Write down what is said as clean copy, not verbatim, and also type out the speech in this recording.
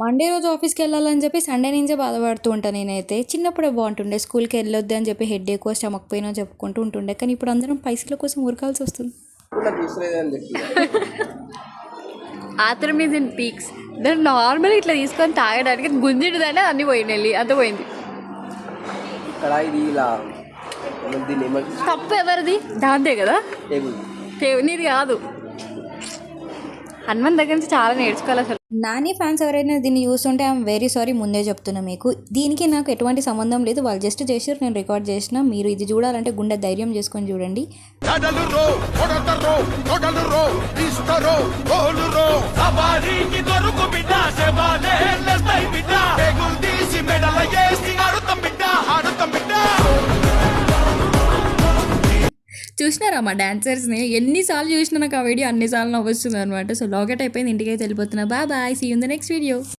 Monday రోజు ఆఫీస్కి వెళ్ళాలని చెప్పి సండే నుంచే బాధపడుతూ ఉంటాను నేనైతే. చిన్నప్పుడే బాగుంటుండే, స్కూల్కి వెళ్ళొద్దు అని చెప్పి హెడ్ ఎక్కువ స్టమక్ పెయిన్ అని చెప్పుకుంటూ ఉంటుండే. కానీ ఇప్పుడు అందరం పైసల కోసం ఉరకాల్సి వస్తుంది. ఆత్రం ఈజ్ ఇన్ పీక్స్. దాన్ని నార్మల్ ఇట్లా తీసుకొని తాగడానికి గుంజిడుదంటే అన్నీ పోయింది, వెళ్ళి అంత పోయింది. తప్పు ఎవరిది? దాంతే కదా, నీది కాదు. హనుమాన్ దగ్గర నుంచి చాలా నేర్చుకోవాలి అసలు. నాని ఫ్యాన్స్ ఎవరైనా దీన్ని చూస్తుంటే ఐఎమ్ వెరీ సారీ, ముందే చెప్తున్నా మీకు. దీనికి నాకు ఎటువంటి సంబంధం లేదు, వాళ్ళు జస్ట్ చేసారు, నేను రికార్డ్ చేసిన. మీరు ఇది చూడాలంటే గుండె ధైర్యం చేసుకొని చూడండి. చూసినారా మా డాన్సర్స్ని? ఎన్నిసార్లు చూసినా నాకు ఆ వీడియో అన్నిసార్లు నవ్వొస్తుంది అనమాట. సో లాగౌట్ అయిపోయింది, ఇంటికి అయితే వెళ్ళిపోతున్నా. Bye bye, see you in the next video.